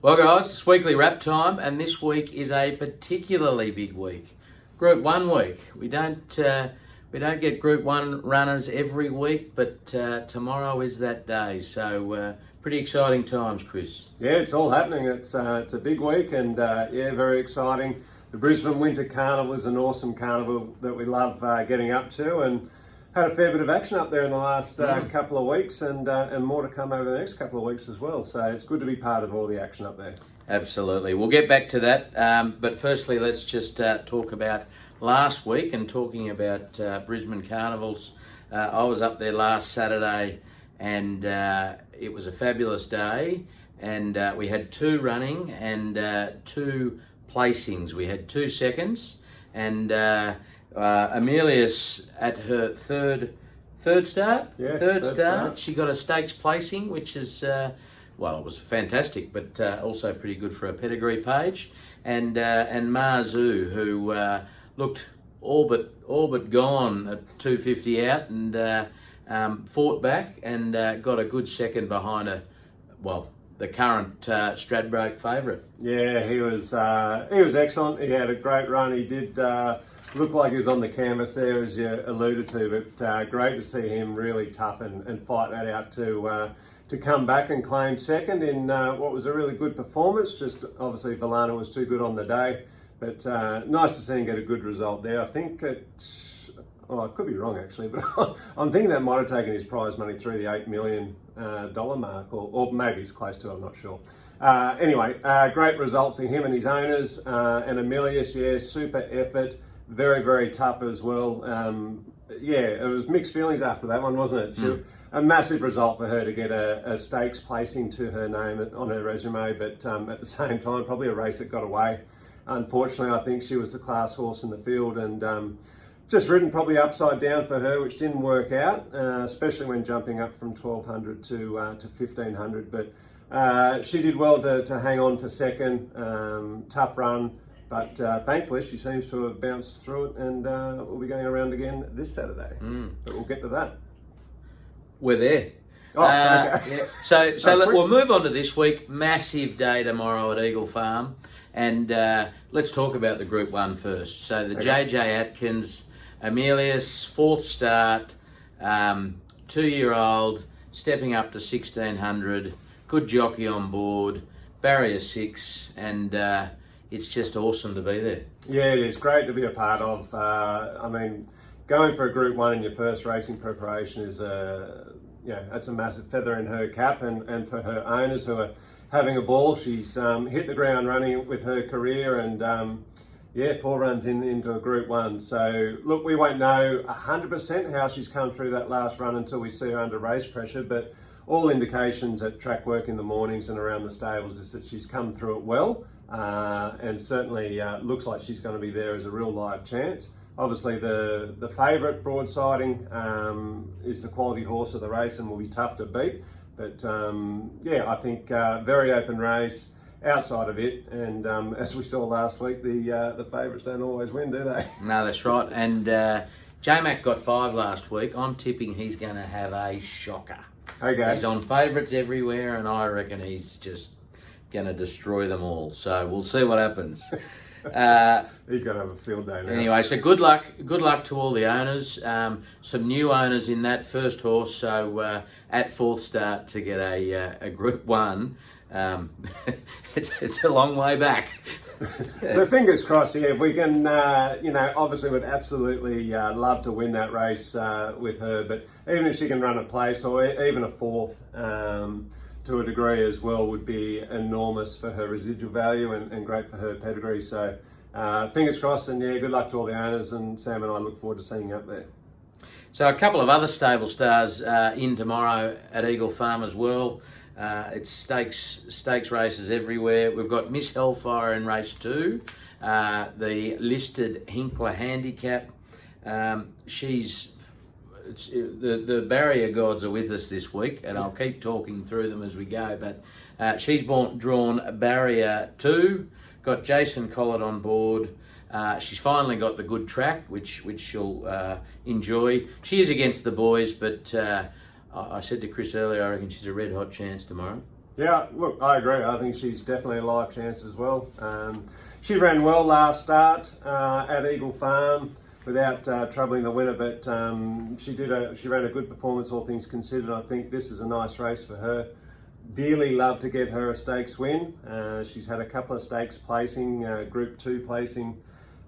Well, guys, it's weekly wrap time, and this week is a particularly big week. Group 1 week. We don't get Group 1 runners every week, but tomorrow is that day. So pretty exciting times, Chris. Yeah, it's all happening. It's a big week, and very exciting. The Brisbane Winter Carnival is an awesome carnival that we love getting up to, and had a fair bit of action up there in the last couple of weeks, and more to come over the next couple of weeks as well. So it's good to be part of all the action up there. Absolutely. We'll get back to that. But firstly, let's just talk about last week, and talking about Brisbane Carnivals. I was up there last Saturday, and it was a fabulous day. And we had 2 running and 2 placings. We had 2 seconds, and Amelia's at her third start. Third start. She got a stakes placing, which is it was fantastic, but also pretty good for a pedigree page. And Marzu, who looked all but gone at 250 out, and fought back and got a good second behind the current Stradbroke favourite. Yeah, he was excellent. He had a great run. He did look like he was on the canvas there, as you alluded to, but great to see him really tough and fight that out to come back and claim second in what was a really good performance. Just obviously Valana was too good on the day, but nice to see him get a good result there. I think I could be wrong actually, but I'm thinking that might have taken his prize money through the $8 million mark, or maybe it's close to it, I'm not sure. Anyway, great result for him and his owners, and Amelius, super effort, very, very tough as well. It was mixed feelings after that one, wasn't it? A massive result for her to get a stakes placing to her name on her resume, but at the same time, probably a race that got away. Unfortunately, I think she was the class horse in the field, and just ridden probably upside down for her, which didn't work out, especially when jumping up from 1200 to 1500. But she did well to hang on for second. Tough run, but thankfully she seems to have bounced through it, and we'll be going around again this Saturday. But we'll get to that. We're there. Oh, okay. Yeah. So we'll move on to this week. Massive day tomorrow at Eagle Farm, and let's talk about the Group 1 first. So the JJ Atkins, Amelius, 4th start, 2-year-old, stepping up to 1600, good jockey on board, barrier 6, and it's just awesome to be there. Yeah, it is great to be a part of. Going for a Group 1 in your first racing preparation is that's a massive feather in her cap, and for her owners who are having a ball. She's hit the ground running with her career, and 4 runs into a Group 1. So look, we won't know 100% how she's come through that last run until we see her under race pressure, but all indications at track work in the mornings and around the stables is that she's come through it well, and certainly looks like she's going to be there as a real live chance. Obviously the favourite, Broadsiding, is the quality horse of the race and will be tough to beat, but I think very open race outside of it, and as we saw last week, the favourites don't always win, do they? No, that's right. And J-Mac got 5 last week. I'm tipping he's going to have a shocker. Okay. He's on favourites everywhere, and I reckon he's just going to destroy them all. So we'll see what happens. He's going to have a field day now. Anyway, so good luck to all the owners. Some new owners in that first horse. So at 4th start to get a Group 1. It's a long way back. So fingers crossed. Yeah, if we can, obviously would absolutely love to win that race with her. But even if she can run a place or even a 4th, to a degree as well, would be enormous for her residual value and great for her pedigree. So fingers crossed, and good luck to all the owners, and Sam and I look forward to seeing you up there. So a couple of other stable stars in tomorrow at Eagle Farm as well. It's stakes races everywhere. We've got Miss Hellfire in race 2, the listed Hinkler handicap. The barrier gods are with us this week, and I'll keep talking through them as we go, but she's drawn barrier 2, got Jason Collett on board. She's finally got the good track, which she'll enjoy. She is against the boys, but I said to Chris earlier, I reckon she's a red hot chance tomorrow. Yeah, look, I agree. I think she's definitely a live chance as well. She ran well last start at Eagle Farm without troubling the winner, but she ran a good performance, all things considered. I think this is a nice race for her. Dearly love to get her a stakes win. She's had a couple of stakes placing, Group 2 placing,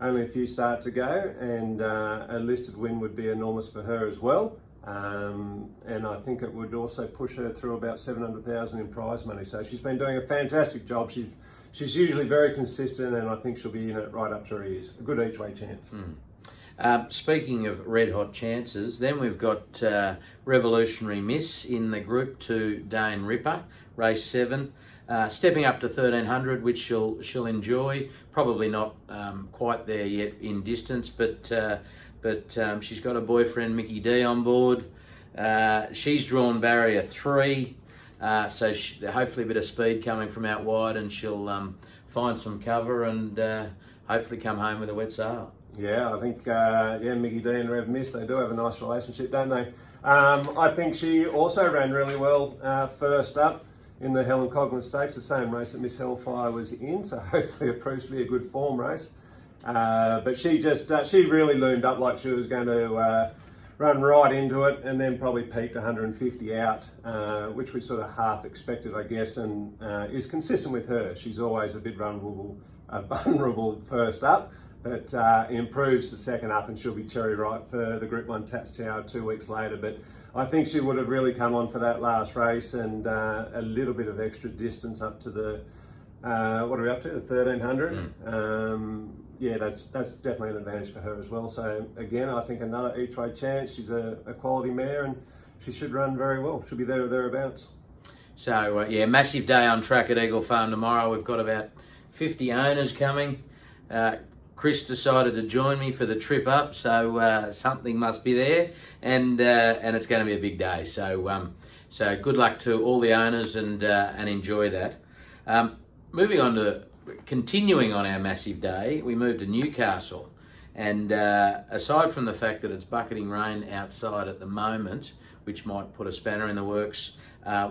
only a few starts ago, and a listed win would be enormous for her as well. And I think it would also push her through about 700,000 in prize money. So she's been doing a fantastic job. She's usually very consistent, and I think she'll be in it right up to her ears. A good each way chance. Speaking of red hot chances, then we've got Revolutionary Miss in the Group 2 Dane Ripper, race 7. Stepping up to 1300, which she'll enjoy. Probably not quite there yet in distance, but she's got a boyfriend, Mickey D, on board. She's drawn barrier 3, so hopefully a bit of speed coming from out wide, and she'll find some cover and hopefully come home with a wet sail. Yeah, I think Mickey D and Rev Miss, they do have a nice relationship, don't they? I think she also ran really well first up in the Helen Coghlan Stakes, the same race that Miss Hellfire was in, so hopefully it proves to be a good form race. But she really loomed up like she was going to run right into it, and then probably peaked 150 out, which we sort of half expected, I guess, and is consistent with her. She's always a bit vulnerable first up, but improves the second up, and she'll be cherry ripe for the Group 1 Tats Tower 2 weeks later. But I think she would have really come on for that last race, and a little bit of extra distance up to the, what are we up to, the 1300? Yeah, that's definitely an advantage for her as well. So again, I think another each way chance. She's a quality mare, and she should run very well. She'll be there or thereabouts. So yeah, massive day on track at Eagle Farm tomorrow. We've got about 50 owners coming. Chris decided to join me for the trip up, so something must be there, and it's going to be a big day. So good luck to all the owners, and enjoy that. Continuing on our massive day, we moved to Newcastle, and aside from the fact that it's bucketing rain outside at the moment, which might put a spanner in the works,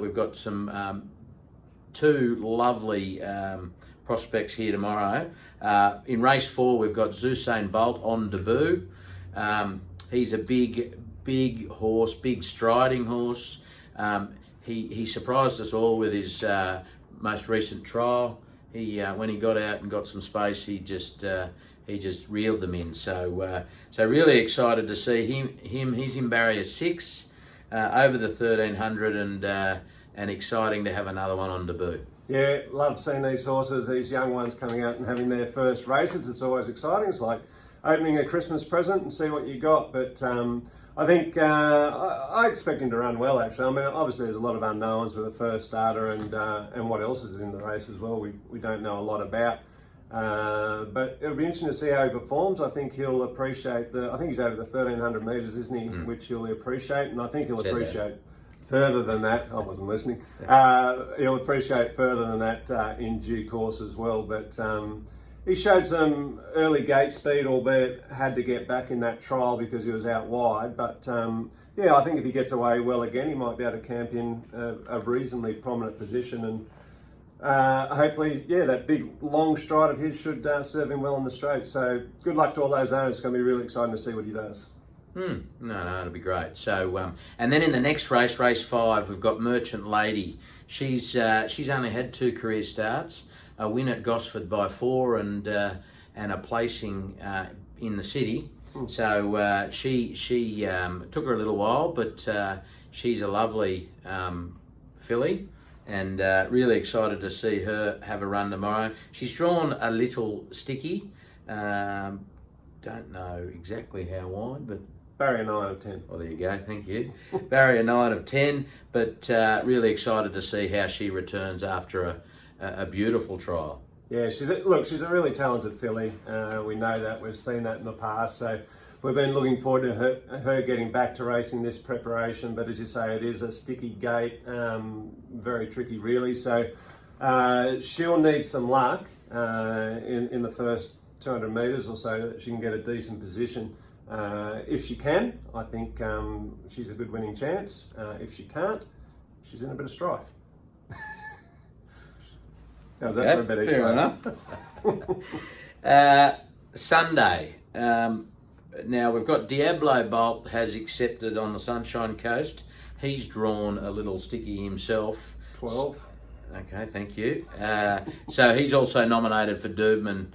we've got some 2 lovely prospects here tomorrow. In race 4, we've got Zusain Bolt on debut. He's a big horse, big striding horse. He surprised us all with his most recent trial. When he got out and got some space, he just reeled them in. So really excited to see him. He's in barrier 6 over the 1300, and exciting to have another one on debut. Yeah, love seeing these horses, these young ones coming out and having their first races. It's always exciting. It's like opening a Christmas present and see what you got. But I think I expect him to run well, actually. I mean, obviously there's a lot of unknowns with the first starter, and what else is in the race as well. We don't know a lot about. But it'll be interesting to see how he performs. I think he'll appreciate I think he's over the 1300 metres, isn't he? Which he'll appreciate, and I think he'll appreciate further than that. I wasn't listening. He'll appreciate further than that in due course as well. But he showed some early gate speed, albeit had to get back in that trial because he was out wide. But yeah, I think if he gets away well again, he might be able to camp in a reasonably prominent position, and hopefully, yeah, that big long stride of his should serve him well in the straight. So good luck to all those owners. It's going to be really exciting to see what he does. No, it'll be great. So, and then in the next race, race 5, we've got Merchant Lady. She's only had 2 career starts, a win at Gosford by 4, and a placing in the city. So she took her a little while, but she's a lovely filly, and really excited to see her have a run tomorrow. She's drawn a little sticky. Don't know exactly how wide, but barrier 9 of 10. Well, there you go. Thank you. Barrier 9 of 10, but really excited to see how she returns after a beautiful trial. Yeah, she's a really talented filly. We know that. We've seen that in the past. So we've been looking forward to her getting back to racing this preparation. But as you say, it is a sticky gate, very tricky, really. So she'll need some luck in the first 200 metres or so that she can get a decent position. If she can, I think she's a good winning chance. If she can't, she's in a bit of strife. How's that for a bit each fair enough. Sunday. Now we've got Diablo Bolt has accepted on the Sunshine Coast. He's drawn a little sticky himself. 12. Okay, thank you. So he's also nominated for Doobman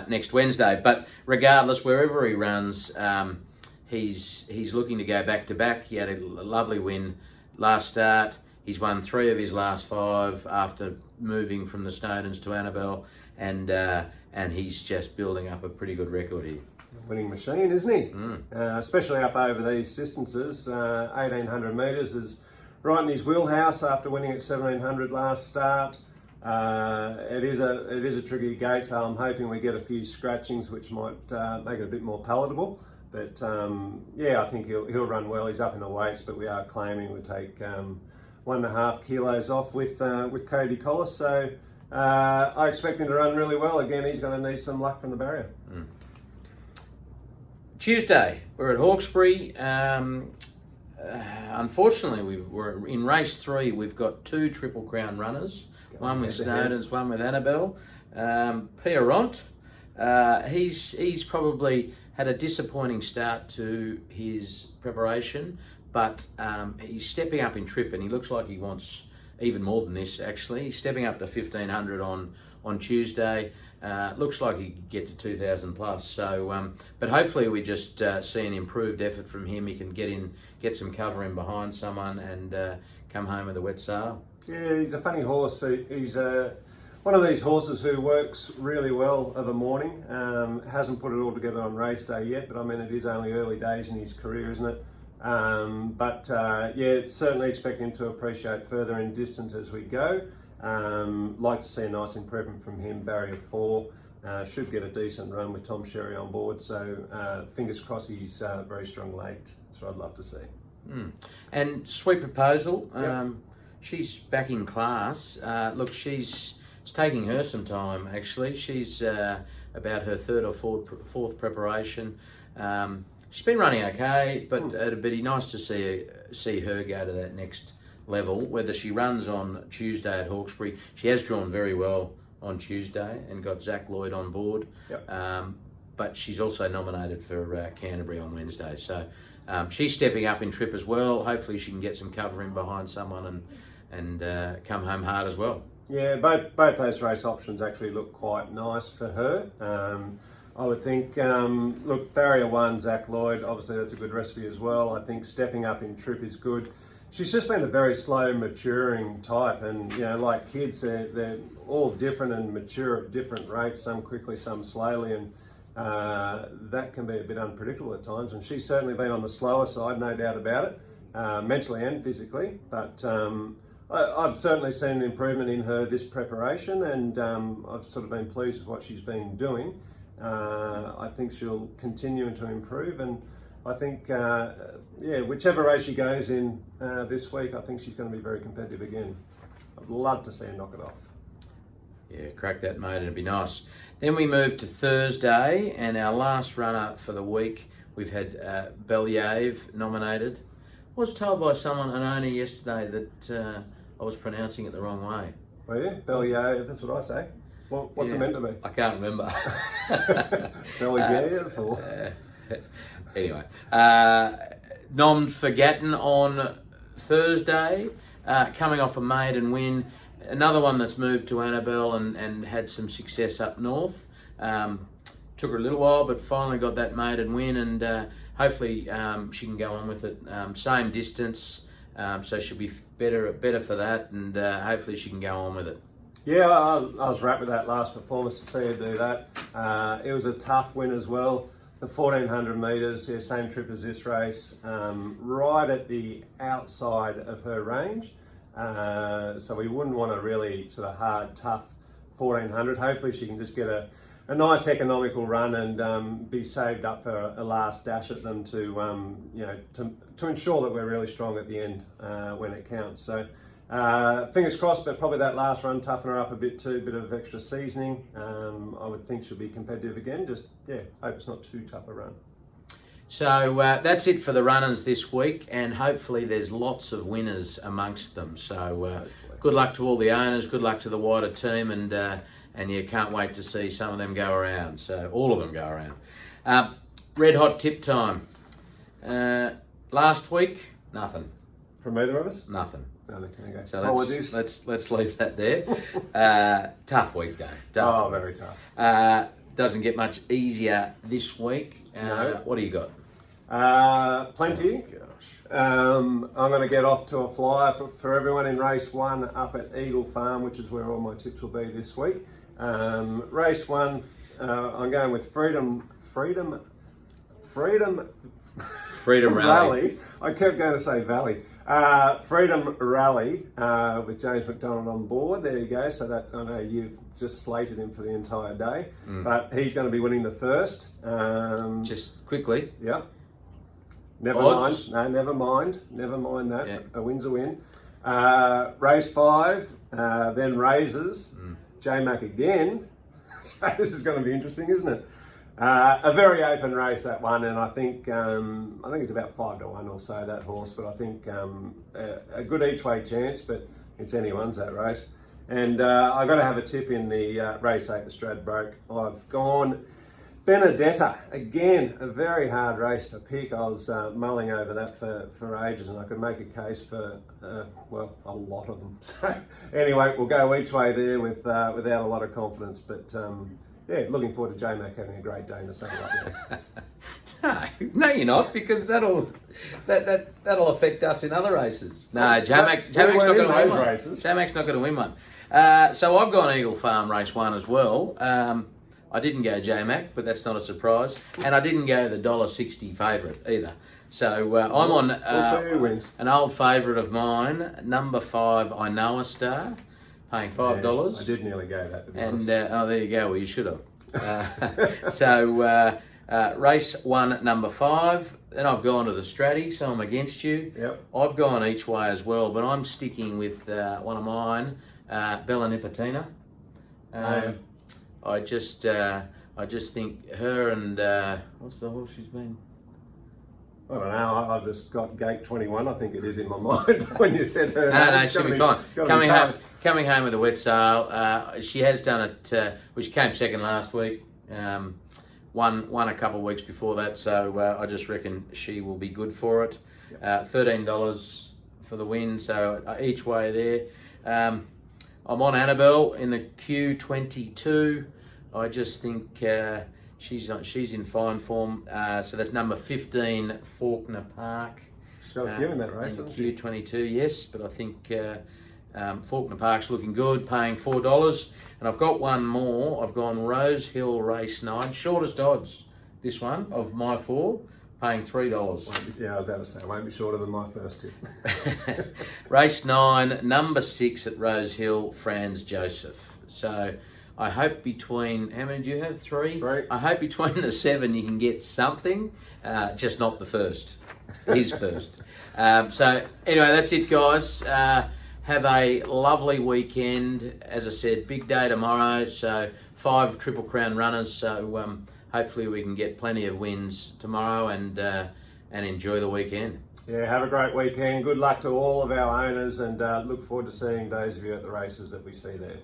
next Wednesday. But regardless, wherever he runs, he's looking to go back to back. He had a lovely win last start. He's won 3 of his last 5 after moving from the Snowdens to Annabelle, and he's just building up a pretty good record here. Winning machine, isn't he? Especially up over these distances. 1800 metres is right in his wheelhouse after winning at 1700 last start. It is a tricky gate, so I'm hoping we get a few scratchings which might make it a bit more palatable. But I think he'll run well. He's up in the weights, but we are claiming we take 1.5 kilos off with Cody Collis. So I expect him to run really well. Again, he's going to need some luck from the barrier. Tuesday, we're at Hawkesbury. Unfortunately, we're in race 3. We've got 2 Triple Crown runners, one with Snowdens, one with Annabelle. Pierront, he's probably had a disappointing start to his preparation, but he's stepping up in trip, and he looks like he wants even more than this. Actually, he's stepping up to 1500 on Tuesday. Looks like he could get to 2,000 plus. So, but hopefully we just see an improved effort from him. He can get some cover in behind someone, and come home with a wet sail. Yeah, he's a funny horse. He's one of these horses who works really well of a morning. Hasn't put it all together on race day yet, but I mean it is only early days in his career, isn't it? Certainly expect him to appreciate further in distance as we go. Like to see a nice improvement from him. Barrier 4 should get a decent run with Tom Sherry on board, so fingers crossed he's very strong late. That's what I'd love to see. And Sweet Proposal, Yep. She's back in class. Look, it's taking her some time actually. She's about her 3rd or 4th preparation. She's been running okay, but it'd be nice to see her go to that next level. Whether she runs on Tuesday at Hawkesbury, she has drawn very well on Tuesday and got Zach Lloyd on board. Yep. But she's also nominated for Canterbury on Wednesday, so she's stepping up in trip as well. Hopefully she can get some cover in behind someone and come home hard as well. Yeah, both those race options actually look quite nice for her. I would think, look, Barrier 1, Zach Lloyd, obviously that's a good recipe as well. I think stepping up in trip is good. She's just been a very slow maturing type, and like kids, they're all different and mature at different rates, some quickly, some slowly, and that can be a bit unpredictable at times. And she's certainly been on the slower side, no doubt about it, mentally and physically. But I've certainly seen an improvement in her this preparation, and I've sort of been pleased with what she's been doing. I think she'll continue to improve, and I think, whichever race she goes in this week, I think she's going to be very competitive again. I'd love to see her knock it off. Yeah, crack that, mate. It'd be nice. Then we move to Thursday, and our last runner for the week, we've had Belyaev nominated. I was told by someone, Anoni, yesterday that I was pronouncing it the wrong way. Well, yeah, Belyaev, that's what I say. What's it meant to be? I can't remember. Belyaev or... Anyway, nommed for Gatton on Thursday, coming off a maiden win. Another one that's moved to Annabelle and had some success up north. Took her a little while, but finally got that maiden win, and hopefully she can go on with it. Same distance, so she'll be better for that, and hopefully she can go on with it. Yeah, I was wrapped with that last performance to see her do that. It was a tough win as well. The 1400 metres, same trip as this race, right at the outside of her range. So we wouldn't want a really sort of hard, tough 1400. Hopefully she can just get a nice economical run and be saved up for a last dash at them to ensure that we're really strong at the end when it counts. So fingers crossed, but probably that last run toughen her up a bit too, bit of extra seasoning. I would think she'll be competitive again. Just, hope it's not too tough a run. So that's it for the runners this week, and hopefully there's lots of winners amongst them. So good luck to all the owners. Good luck to the wider team, and you can't wait to see some of them go around. So all of them go around. Red hot tip time. Last week, nothing. From either of us? Nothing. Okay. So Apologies. let's leave that there. Tough week though. Tough. Very tough. Doesn't get much easier this week. No. What do you got? Plenty. Gosh. I'm going to get off to a flyer for everyone in race 1 up at Eagle Farm, which is where all my tips will be this week. Race 1, I'm going with Freedom Rally. I kept going to say Valley. Freedom Rally with James McDonald on board. There you go. So that I know you've just slated him for the entire day, but he's going to be winning the first. Just quickly. Yeah. Never Odds? mind. No, never mind. Never mind that. Yeah. A win's a win. Race 5, then Razors. J-Mac again. So this is going to be interesting, isn't it? A very open race, that one, and I think it's about 5-1 or so, that horse, but I think a good each way chance, but it's anyone's, that race. And I've got to have a tip in the race 8, the Stradbroke. I've gone Benedetta, again, a very hard race to pick. I was mulling over that for ages, and I could make a case for, a lot of them. So anyway, we'll go each way there without a lot of confidence, but yeah, looking forward to J-Mac having a great day in the sun right now. No, you're not, because that'll affect us in other races. No, J-Mac's not going to win one. J-Mac's not going to win one. So I've gone Eagle Farm race 1 as well. I didn't go J-Mac, but that's not a surprise. And I didn't go the $1.60 favourite either. So I'm on We'll see who wins. an old favourite of mine, number 5, I Know a Star, paying $5. I did nearly go that, to be And honest. there you go. Well, you should have. So race 1, number 5. Then I've gone to the Stratty, so I'm against you. Yep. I've gone each way as well, but I'm sticking with one of mine, Bella Nipotina. I just think her and what's the horse she's been? I don't know. I've just got Gate 21. I think it is in my mind when you said her. No, she'll be fine. Coming home with a wet sail. She has done it. Well, she came second last week. Won a couple of weeks before that. So I just reckon she will be good for it. $13 for the win. So each way there. I'm on Annabelle in the Q22. I just think she's in fine form. So that's number 15, Faulkner Park. She's got a few in that race, In the hasn't she? Q22, yes, but I think Faulkner Park's looking good, paying $4. And I've got one more. I've gone Rose Hill Race 9, shortest odds, this one, of my 4, paying $3. Yeah, I was about to say, it won't be shorter than my first tip. Race 9, number 6 at Rose Hill, Franz Joseph. So I hope between, how many do you have? 3? 3. I hope between the 7 you can get something, just not the first. His first. So anyway, that's it, guys. Have a lovely weekend. As I said, big day tomorrow. So 5 Triple Crown runners. So hopefully we can get plenty of wins tomorrow and enjoy the weekend. Yeah, have a great weekend. Good luck to all of our owners, and look forward to seeing those of you at the races that we see there.